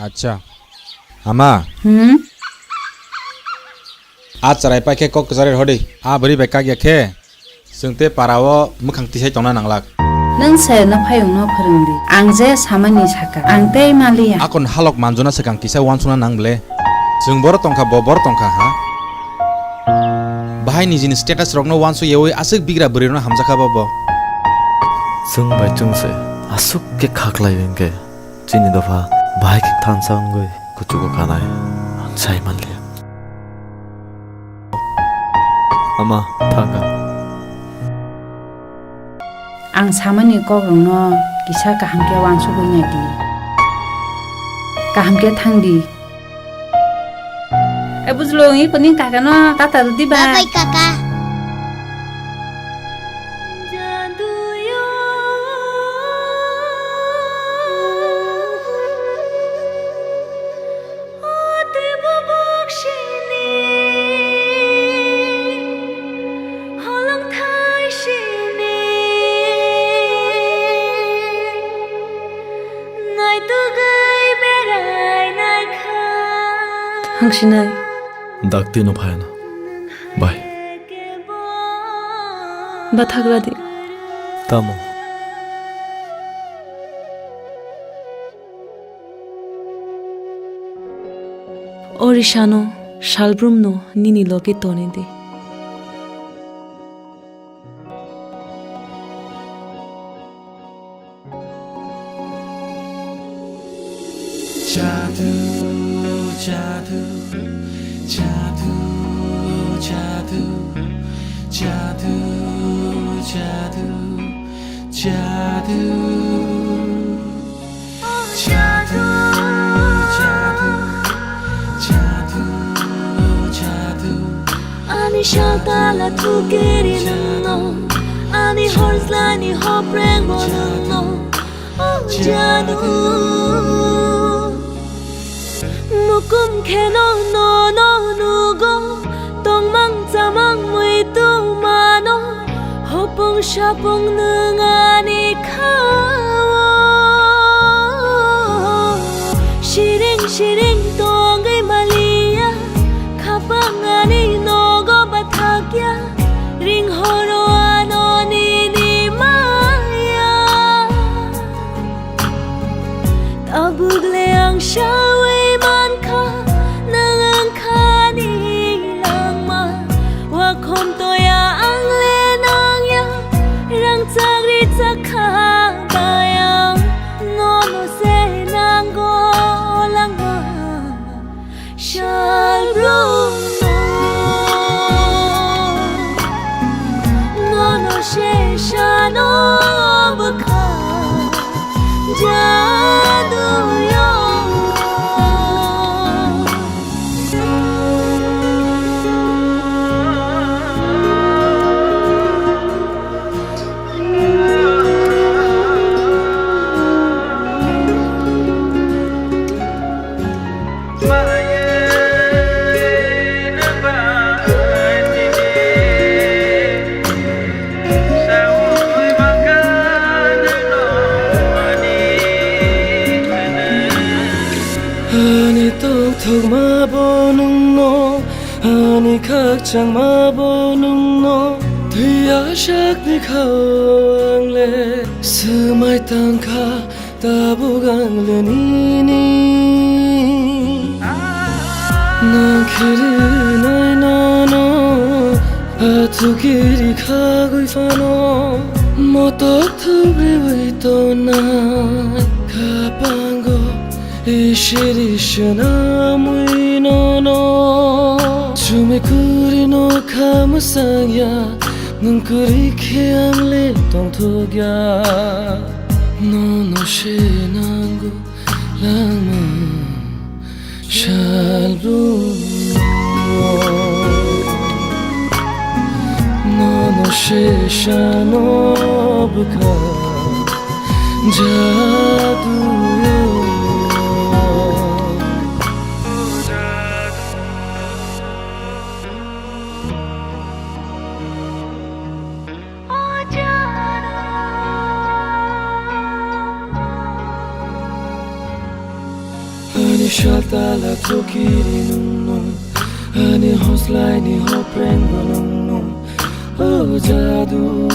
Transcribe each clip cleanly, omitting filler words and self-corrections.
আচ্ছা আমা आ चराय पाखे कक जारे हदे आ बोरै बेका गेखे जोंते पाराव मोखांति साय तंना नांलाक नों सेरनो फायंनो फोरोंदि आं जे सामानि साका आं ते मालिया आकन हालक मानजना सेकां किसा वानसुना नांब्ले जों बर तंखा बर तंखा हा बाहाय निजिनि स्टेटास रकनो वानसु येवै आसुक बिग्रा बोरैनो हामजाखा बाबो जों बाय जोंसे आसुक के खाख्लायंगे चिनि दफा बाहाय के थानसांगै कुचुको खानाय आं साय मालिया आमा थांगा आं सामानि कग्रंनो किसा काहामके वानसु गइनायदि काहामके थांदि ए बुझलो इ पनि काकानो तातार दिबा बाय काका हांसिनाय दागति न फायना बाय बाथाग्रादि तामो ओरिशानो शालब्रुमनो निनि लोके तोनेदि जादू जादू जादू जादू जादू जादू जादू जादू जादू जादू जादू 아니 샬달라 투게리는 너 아니 홀슬라니 허프랭 보는 너 자두 무꿈 캐노 너너 누고 똥망자망 무이도 마노 허뽕 샤뽕 능아니 카워 시링 시링 똥의 말리야 가방안이 너고 바탁야 링호로 아노니 니마야 따북레 앙샤웨 각장 마보는 너 뒤아샥니 가왕래 스마이 땅카 따부강르니니 난 길이 나이 너너 아투길이 가고 있어너 모토투리 위도 나이 가방고 이시리시나 무이너너 주메 구리노 카무상야 눈구리 케암레 똥토야 너노 시난고 랑마 샬루 너노 시샤노부카 자두요 Ani shatala tokiri nung Ani hoslai ni ho prengo nung Oh jadu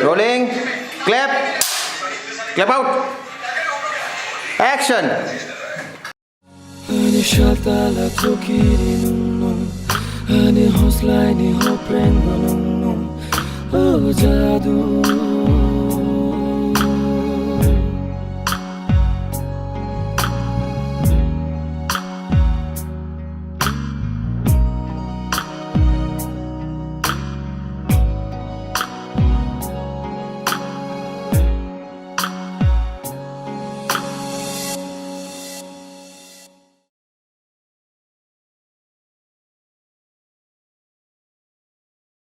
Rolling, clap, clap out, action. Ani shatala tokiri nung Ani hoslai ni ho prengo nung Oh jadu